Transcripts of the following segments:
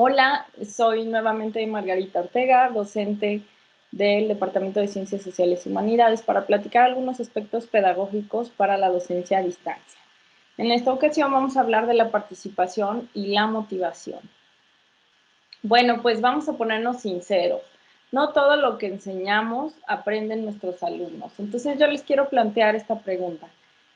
Hola, soy nuevamente Margarita Ortega, docente del Departamento de Ciencias Sociales y Humanidades, para platicar algunos aspectos pedagógicos para la docencia a distancia. En esta ocasión vamos a hablar de la participación y la motivación. Bueno, pues vamos a ponernos sinceros. No todo lo que enseñamos aprenden nuestros alumnos. Entonces yo les quiero plantear esta pregunta.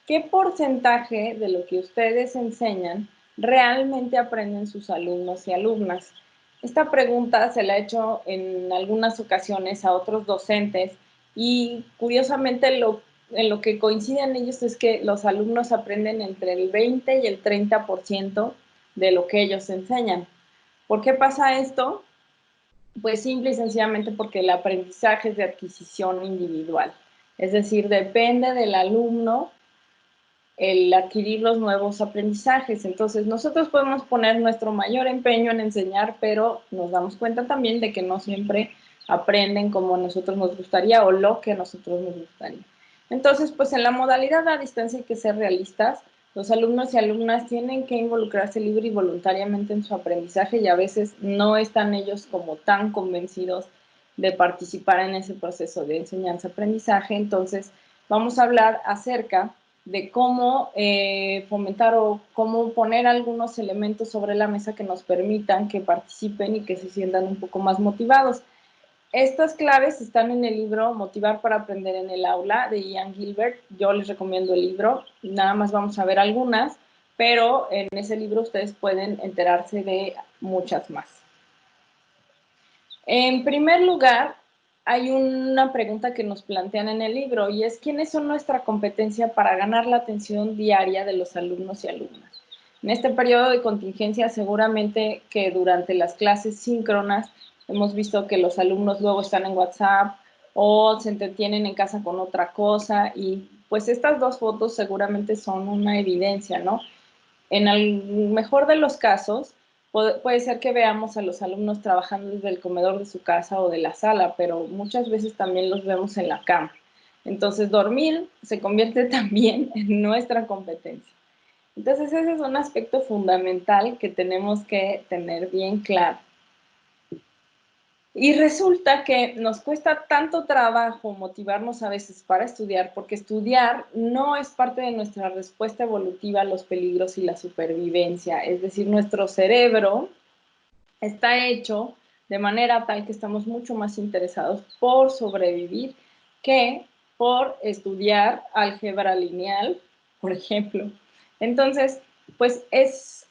¿Qué porcentaje de lo que ustedes enseñan realmente aprenden sus alumnos y alumnas? Esta pregunta se la he hecho en algunas ocasiones a otros docentes y curiosamente en lo que coinciden ellos es que los alumnos aprenden entre el 20 y el 30% de lo que ellos enseñan. ¿Por qué pasa esto? Pues simple y sencillamente porque el aprendizaje es de adquisición individual. Es decir, depende del alumno el adquirir los nuevos aprendizajes. Entonces, nosotros podemos poner nuestro mayor empeño en enseñar, pero nos damos cuenta también de que no siempre aprenden como a nosotros nos gustaría o lo que a nosotros nos gustaría. Entonces, pues en la modalidad a distancia hay que ser realistas. Los alumnos y alumnas tienen que involucrarse libre y voluntariamente en su aprendizaje y a veces no están ellos como tan convencidos de participar en ese proceso de enseñanza-aprendizaje. Entonces, vamos a hablar acerca de cómo fomentar o cómo poner algunos elementos sobre la mesa que nos permitan que participen y que se sientan un poco más motivados. Estas claves están en el libro Motivar para aprender en el aula de Ian Gilbert. Yo les recomiendo el libro, nada más vamos a ver algunas, pero en ese libro ustedes pueden enterarse de muchas más. En primer lugar, hay una pregunta que nos plantean en el libro y es ¿quiénes son nuestra competencia para ganar la atención diaria de los alumnos y alumnas? En este periodo de contingencia seguramente que durante las clases síncronas hemos visto que los alumnos luego están en WhatsApp o se entretienen en casa con otra cosa y pues estas dos fotos seguramente son una evidencia, ¿no? En el mejor de los casos, puede ser que veamos a los alumnos trabajando desde el comedor de su casa o de la sala, pero muchas veces también los vemos en la cama. Entonces, dormir se convierte también en nuestra competencia. Entonces, ese es un aspecto fundamental que tenemos que tener bien claro. Y resulta que nos cuesta tanto trabajo motivarnos a veces para estudiar, porque estudiar no es parte de nuestra respuesta evolutiva a los peligros y la supervivencia. Es decir, nuestro cerebro está hecho de manera tal que estamos mucho más interesados por sobrevivir que por estudiar álgebra lineal, por ejemplo. Entonces, pues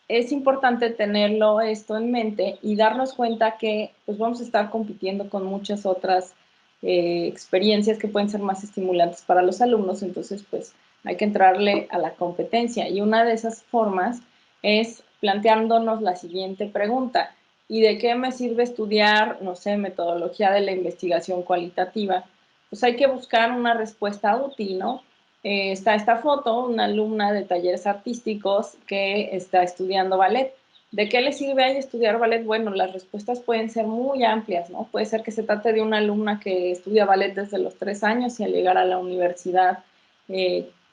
es importante tenerlo esto en mente y darnos cuenta que pues vamos a estar compitiendo con muchas otras experiencias que pueden ser más estimulantes para los alumnos, entonces pues hay que entrarle a la competencia y una de esas formas es planteándonos la siguiente pregunta: ¿y de qué me sirve estudiar, no sé, metodología de la investigación cualitativa? Pues hay que buscar una respuesta útil, ¿no? Está esta foto, una alumna de talleres artísticos que está estudiando ballet. ¿De qué le sirve a ella estudiar ballet? Bueno, las respuestas pueden ser muy amplias, ¿no? Puede ser que se trate de una alumna que estudia ballet desde los 3 años y al llegar a la universidad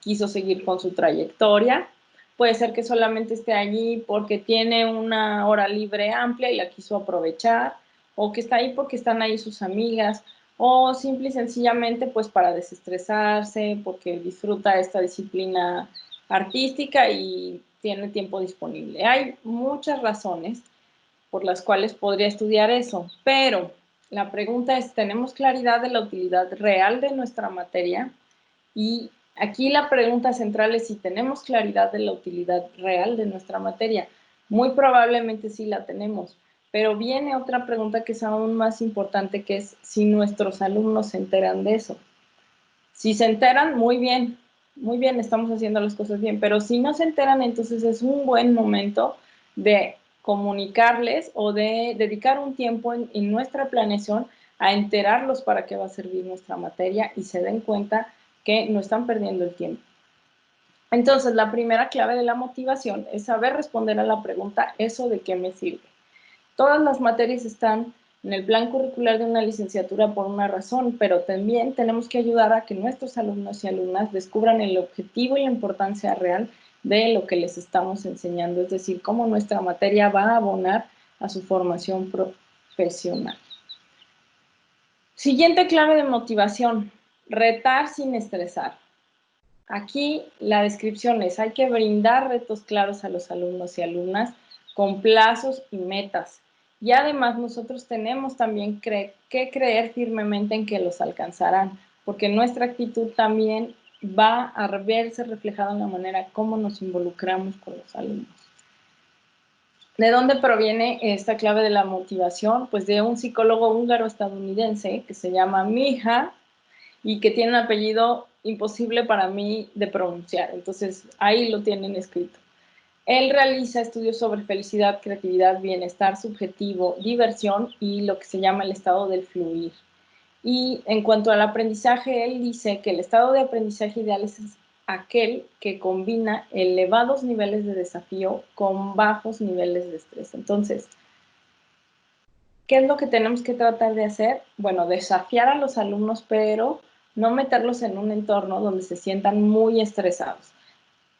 quiso seguir con su trayectoria. Puede ser que solamente esté allí porque tiene una hora libre amplia y la quiso aprovechar, o que está ahí porque están ahí sus amigas, o simple y sencillamente pues para desestresarse, porque disfruta esta disciplina artística y tiene tiempo disponible. Hay muchas razones por las cuales podría estudiar eso, pero la pregunta es, ¿tenemos claridad de la utilidad real de nuestra materia? Y aquí la pregunta central es si tenemos claridad de la utilidad real de nuestra materia. Muy probablemente sí la tenemos, pero viene otra pregunta que es aún más importante, que es si nuestros alumnos se enteran de eso. Si se enteran, muy bien, estamos haciendo las cosas bien, pero si no se enteran, entonces es un buen momento de comunicarles o de dedicar un tiempo en nuestra planeación a enterarlos para qué va a servir nuestra materia y se den cuenta que no están perdiendo el tiempo. Entonces, la primera clave de la motivación es saber responder a la pregunta, ¿eso de qué me sirve? Todas las materias están en el plan curricular de una licenciatura por una razón, pero también tenemos que ayudar a que nuestros alumnos y alumnas descubran el objetivo y la importancia real de lo que les estamos enseñando, es decir, cómo nuestra materia va a abonar a su formación profesional. Siguiente clave de motivación, retar sin estresar. Aquí la descripción es, hay que brindar retos claros a los alumnos y alumnas con plazos y metas. Y además nosotros tenemos también que creer firmemente en que los alcanzarán, porque nuestra actitud también va a verse reflejada en la manera como nos involucramos con los alumnos. ¿De dónde proviene esta clave de la motivación? Pues de un psicólogo húngaro-estadounidense que se llama Miha y que tiene un apellido imposible para mí de pronunciar. Entonces, ahí lo tienen escrito. Él realiza estudios sobre felicidad, creatividad, bienestar subjetivo, diversión y lo que se llama el estado del fluir. Y en cuanto al aprendizaje, él dice que el estado de aprendizaje ideal es aquel que combina elevados niveles de desafío con bajos niveles de estrés. Entonces, ¿qué es lo que tenemos que tratar de hacer? Bueno, desafiar a los alumnos, pero no meterlos en un entorno donde se sientan muy estresados.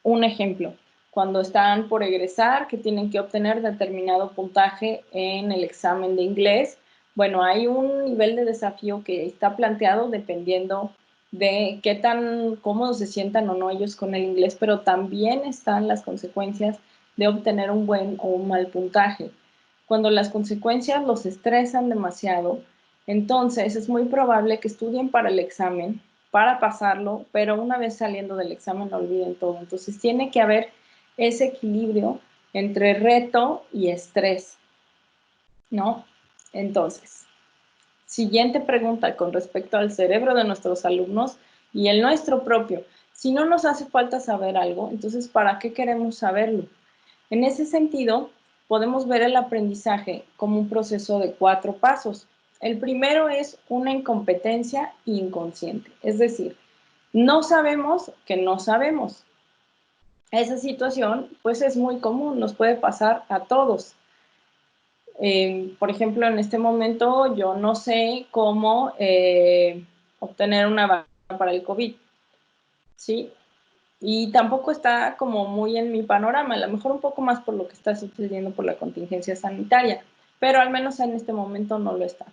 Un ejemplo, cuando están por egresar, que tienen que obtener determinado puntaje en el examen de inglés, bueno, hay un nivel de desafío que está planteado dependiendo de qué tan cómodos se sientan o no ellos con el inglés, pero también están las consecuencias de obtener un buen o un mal puntaje. Cuando las consecuencias los estresan demasiado, entonces es muy probable que estudien para el examen, para pasarlo, pero una vez saliendo del examen no olviden todo. Entonces tiene que haber ese equilibrio entre reto y estrés, ¿no? Entonces, siguiente pregunta con respecto al cerebro de nuestros alumnos y el nuestro propio. Si no nos hace falta saber algo, entonces ¿para qué queremos saberlo? En ese sentido, podemos ver el aprendizaje como un proceso de 4 pasos. El primero es una incompetencia inconsciente, es decir, no sabemos que no sabemos. Esa situación, pues es muy común, nos puede pasar a todos. Por ejemplo, en este momento yo no sé cómo obtener una vacuna para el COVID, ¿sí? Y tampoco está como muy en mi panorama, a lo mejor un poco más por lo que está sucediendo por la contingencia sanitaria, pero al menos en este momento no lo está.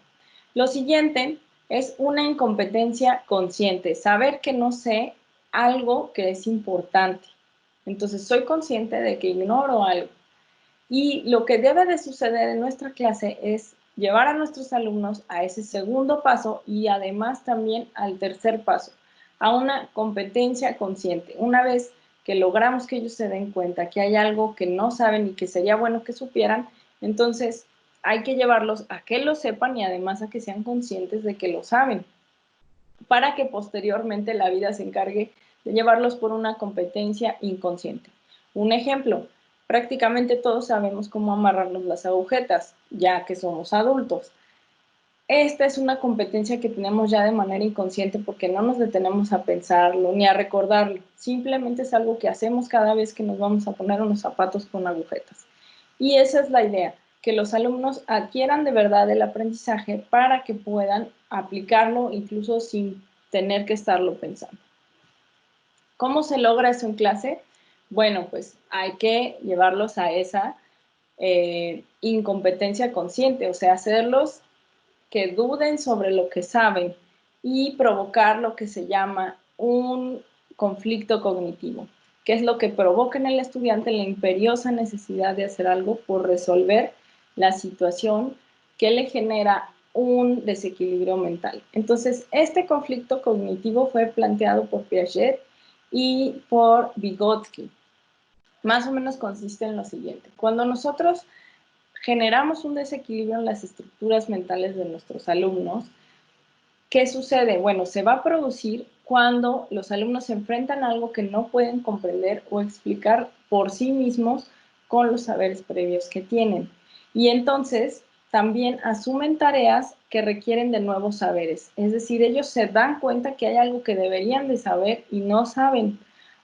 Lo siguiente es una incompetencia consciente, saber que no sé algo que es importante. Entonces, soy consciente de que ignoro algo. Y lo que debe de suceder en nuestra clase es llevar a nuestros alumnos a ese segundo paso y además también al tercer paso, a una competencia consciente. Una vez que logramos que ellos se den cuenta que hay algo que no saben y que sería bueno que supieran, entonces hay que llevarlos a que lo sepan y además a que sean conscientes de que lo saben, para que posteriormente la vida se encargue de llevarlos por una competencia inconsciente. Un ejemplo, prácticamente todos sabemos cómo amarrarnos las agujetas, ya que somos adultos. Esta es una competencia que tenemos ya de manera inconsciente porque no nos detenemos a pensarlo ni a recordarlo. Simplemente es algo que hacemos cada vez que nos vamos a poner unos zapatos con agujetas. Y esa es la idea, que los alumnos adquieran de verdad el aprendizaje para que puedan aplicarlo incluso sin tener que estarlo pensando. ¿Cómo se logra eso en clase? Bueno, pues hay que llevarlos a esa incompetencia consciente, o sea, hacerlos que duden sobre lo que saben y provocar lo que se llama un conflicto cognitivo, que es lo que provoca en el estudiante la imperiosa necesidad de hacer algo por resolver la situación que le genera un desequilibrio mental. Entonces, este conflicto cognitivo fue planteado por Piaget y por Vygotsky. Más o menos consiste en lo siguiente. Cuando nosotros generamos un desequilibrio en las estructuras mentales de nuestros alumnos, ¿qué sucede? Bueno, se va a producir cuando los alumnos se enfrentan a algo que no pueden comprender o explicar por sí mismos con los saberes previos que tienen. Y entonces también asumen tareas que requieren de nuevos saberes. Es decir, ellos se dan cuenta que hay algo que deberían de saber y no saben,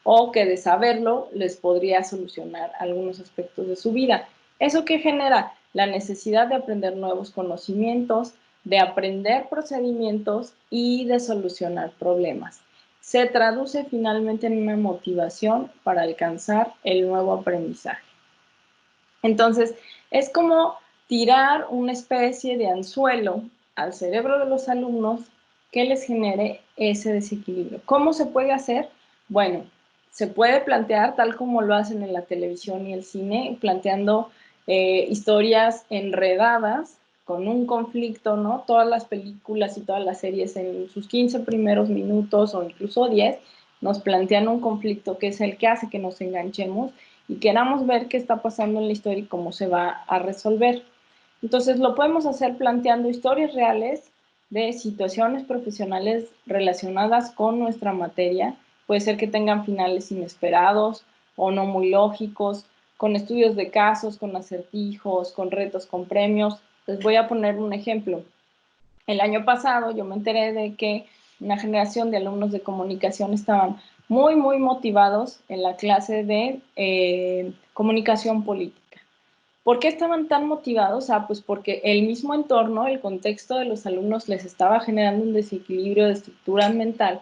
o que de saberlo les podría solucionar algunos aspectos de su vida. ¿Eso qué genera? La necesidad de aprender nuevos conocimientos, de aprender procedimientos y de solucionar problemas. Se traduce finalmente en una motivación para alcanzar el nuevo aprendizaje. Entonces, es como tirar una especie de anzuelo al cerebro de los alumnos que les genere ese desequilibrio. ¿Cómo se puede hacer? Bueno, se puede plantear tal como lo hacen en la televisión y el cine, planteando historias enredadas con un conflicto, ¿no? Todas las películas y todas las series en sus 15 primeros minutos o incluso 10 nos plantean un conflicto que es el que hace que nos enganchemos y queramos ver qué está pasando en la historia y cómo se va a resolver. Entonces lo podemos hacer planteando historias reales de situaciones profesionales relacionadas con nuestra materia. Puede ser que tengan finales inesperados o no muy lógicos, con estudios de casos, con acertijos, con retos, con premios. Les voy a poner un ejemplo. El año pasado yo me enteré de que una generación de alumnos de comunicación estaban muy motivados en la clase de comunicación política. ¿Por qué estaban tan motivados? Pues porque el mismo entorno, el contexto de los alumnos les estaba generando un desequilibrio de estructura mental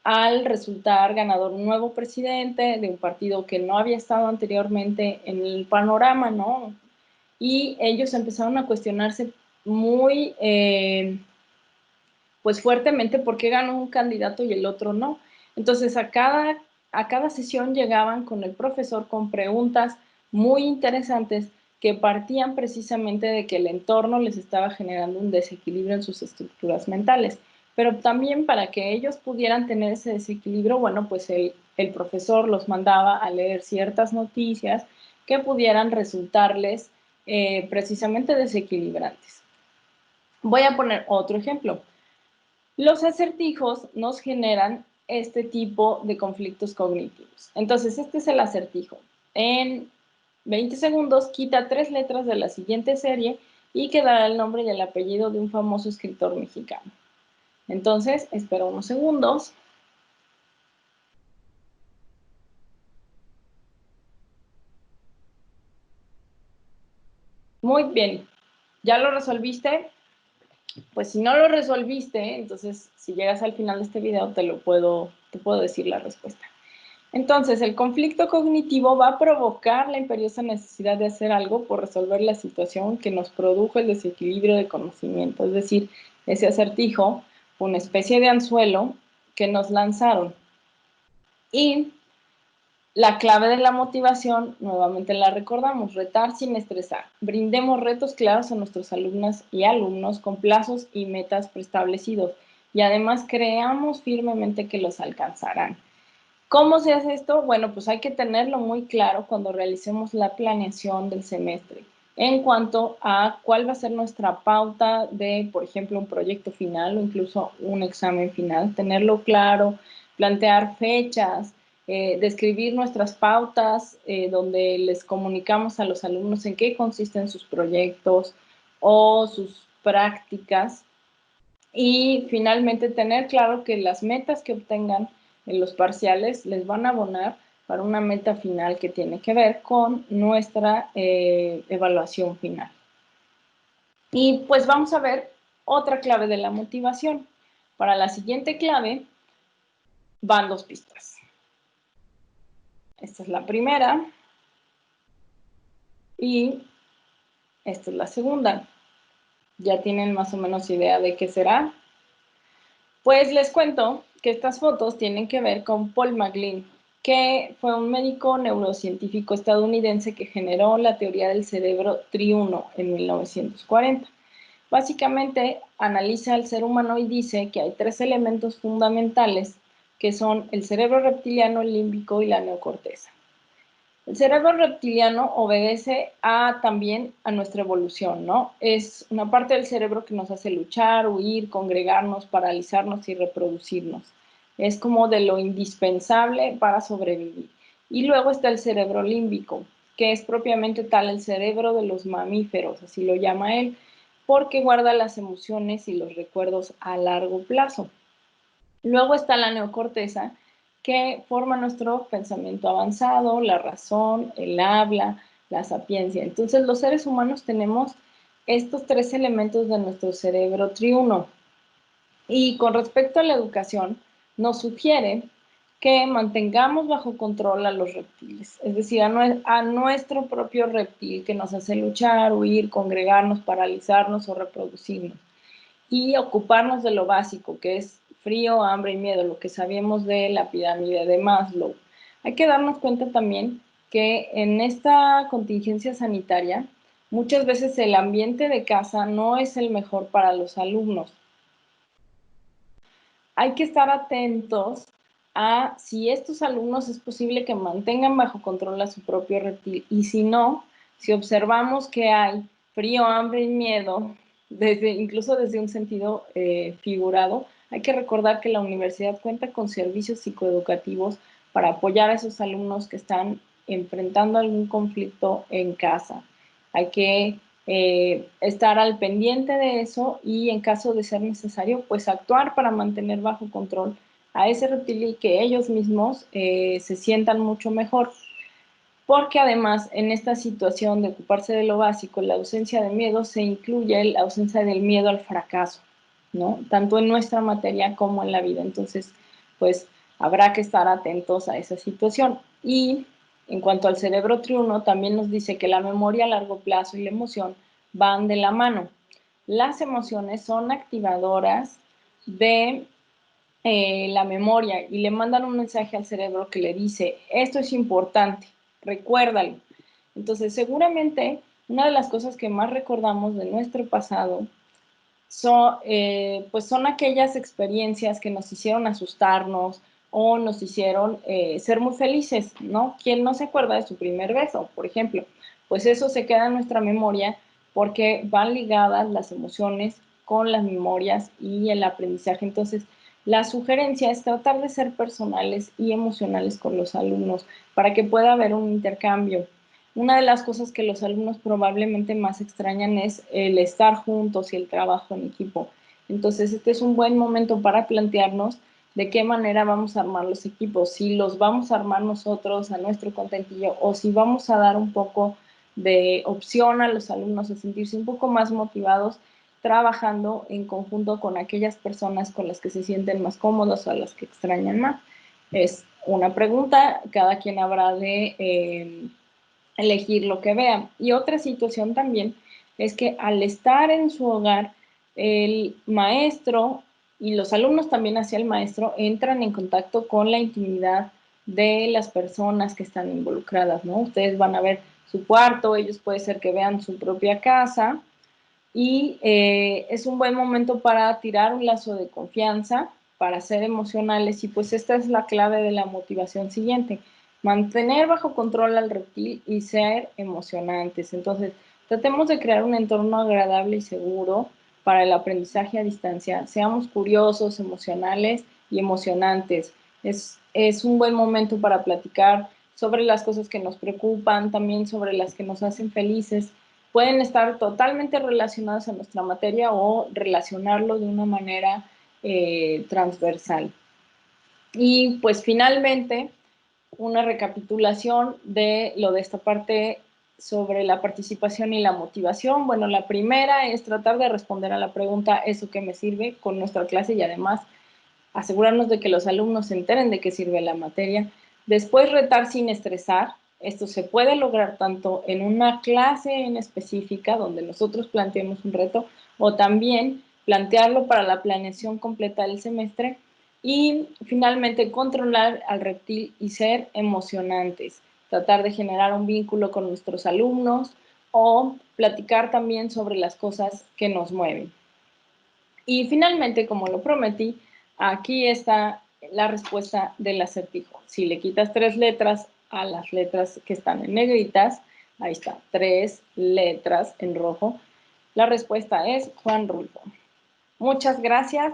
al resultar ganador un nuevo presidente de un partido que no había estado anteriormente en el panorama, ¿no? Y ellos empezaron a cuestionarse muy, pues fuertemente por qué ganó un candidato y el otro no. Entonces a cada sesión llegaban con el profesor con preguntas muy interesantes que partían precisamente de que el entorno les estaba generando un desequilibrio en sus estructuras mentales. Pero también para que ellos pudieran tener ese desequilibrio, bueno, pues el profesor los mandaba a leer ciertas noticias que pudieran resultarles precisamente desequilibrantes. Voy a poner otro ejemplo. Los acertijos nos generan este tipo de conflictos cognitivos. Entonces, este es el acertijo. En 20 segundos, quita 3 letras de la siguiente serie y quedará el nombre y el apellido de un famoso escritor mexicano. Entonces, espero unos segundos. Muy bien. ¿Ya lo resolviste? Pues si no lo resolviste, entonces si llegas al final de este video te puedo decir la respuesta. Entonces, el conflicto cognitivo va a provocar la imperiosa necesidad de hacer algo por resolver la situación que nos produjo el desequilibrio de conocimiento. Es decir, ese acertijo fue una especie de anzuelo que nos lanzaron. Y la clave de la motivación, nuevamente la recordamos, retar sin estresar. Brindemos retos claros a nuestros alumnas y alumnos con plazos y metas preestablecidos. Y además creamos firmemente que los alcanzarán. ¿Cómo se hace esto? Bueno, pues hay que tenerlo muy claro cuando realicemos la planeación del semestre en cuanto a cuál va a ser nuestra pauta de, por ejemplo, un proyecto final o incluso un examen final. Tenerlo claro, plantear fechas, describir nuestras pautas donde les comunicamos a los alumnos en qué consisten sus proyectos o sus prácticas y finalmente tener claro que las metas que obtengan en los parciales les van a abonar para una meta final que tiene que ver con nuestra evaluación final. Y pues vamos a ver otra clave de la motivación. Para la siguiente clave van 2 pistas. Esta es la primera y esta es la segunda. ¿Ya tienen más o menos idea de qué será? Pues les cuento que estas fotos tienen que ver con Paul MacLean, que fue un médico neurocientífico estadounidense que generó la teoría del cerebro triuno en 1940. Básicamente analiza al ser humano y dice que hay 3 elementos fundamentales que son el cerebro reptiliano, el límbico y la neocorteza. El cerebro reptiliano obedece también a nuestra evolución, ¿no? Es una parte del cerebro que nos hace luchar, huir, congregarnos, paralizarnos y reproducirnos. Es como de lo indispensable para sobrevivir. Y luego está el cerebro límbico, que es propiamente tal el cerebro de los mamíferos, así lo llama él, porque guarda las emociones y los recuerdos a largo plazo. Luego está la neocorteza, que forma nuestro pensamiento avanzado, la razón, el habla, la sapiencia. Entonces, los seres humanos tenemos estos 3 elementos de nuestro cerebro triuno. Y con respecto a la educación, nos sugiere que mantengamos bajo control a los reptiles, es decir, a nuestro propio reptil que nos hace luchar, huir, congregarnos, paralizarnos o reproducirnos. Y ocuparnos de lo básico, que es frío, hambre y miedo, lo que sabíamos de la pirámide de Maslow. Hay que darnos cuenta también que en esta contingencia sanitaria, muchas veces el ambiente de casa no es el mejor para los alumnos. Hay que estar atentos a si estos alumnos es posible que mantengan bajo control a su propio reptil y si no, si observamos que hay frío, hambre y miedo, incluso desde un sentido figurado, hay que recordar que la universidad cuenta con servicios psicoeducativos para apoyar a esos alumnos que están enfrentando algún conflicto en casa. Hay que estar al pendiente de eso y en caso de ser necesario, pues actuar para mantener bajo control a ese reptil y que ellos mismos se sientan mucho mejor. Porque además en esta situación de ocuparse de lo básico, la ausencia de miedo, se incluye la ausencia del miedo al fracaso, ¿no? Tanto en nuestra materia como en la vida. Entonces, pues habrá que estar atentos a esa situación. Y en cuanto al cerebro triuno, también nos dice que la memoria a largo plazo y la emoción van de la mano. Las emociones son activadoras de la memoria y le mandan un mensaje al cerebro que le dice, esto es importante, recuérdalo. Entonces, seguramente una de las cosas que más recordamos de nuestro pasado pues son aquellas experiencias que nos hicieron asustarnos o nos hicieron ser muy felices, ¿no? ¿Quién no se acuerda de su primer beso, por ejemplo? Pues eso se queda en nuestra memoria porque van ligadas las emociones con las memorias y el aprendizaje. Entonces, la sugerencia es tratar de ser personales y emocionales con los alumnos para que pueda haber un intercambio. Una de las cosas que los alumnos probablemente más extrañan es el estar juntos y el trabajo en equipo. Entonces, este es un buen momento para plantearnos de qué manera vamos a armar los equipos, si los vamos a armar nosotros a nuestro contentillo o si vamos a dar un poco de opción a los alumnos a sentirse un poco más motivados trabajando en conjunto con aquellas personas con las que se sienten más cómodos o a las que extrañan más. Es una pregunta, cada quien habrá de elegir lo que vean. Y otra situación también es que al estar en su hogar, el maestro y los alumnos también hacia el maestro entran en contacto con la intimidad de las personas que están involucradas, ¿no? Ustedes van a ver su cuarto, ellos puede ser que vean su propia casa y es un buen momento para tirar un lazo de confianza, para ser emocionales y pues esta es la clave de la motivación siguiente, mantener bajo control al reptil y ser emocionantes. Entonces, tratemos de crear un entorno agradable y seguro para el aprendizaje a distancia. Seamos curiosos, emocionales y emocionantes. Es un buen momento para platicar sobre las cosas que nos preocupan, también sobre las que nos hacen felices. Pueden estar totalmente relacionadas a nuestra materia o relacionarlo de una manera transversal. Y pues finalmente, una recapitulación de lo de esta parte sobre la participación y la motivación. Bueno, la primera es tratar de responder a la pregunta, ¿eso qué me sirve?, con nuestra clase y además asegurarnos de que los alumnos se enteren de qué sirve la materia. Después, retar sin estresar. Esto se puede lograr tanto en una clase en específica, donde nosotros planteemos un reto, o también plantearlo para la planeación completa del semestre. Y finalmente, controlar al reptil y ser emocionantes. Tratar de generar un vínculo con nuestros alumnos o platicar también sobre las cosas que nos mueven. Y finalmente, como lo prometí, aquí está la respuesta del acertijo. Si le quitas 3 letras a las letras que están en negritas, ahí está, 3 letras en rojo. La respuesta es Juan Rulfo. Muchas gracias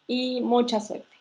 y mucha suerte.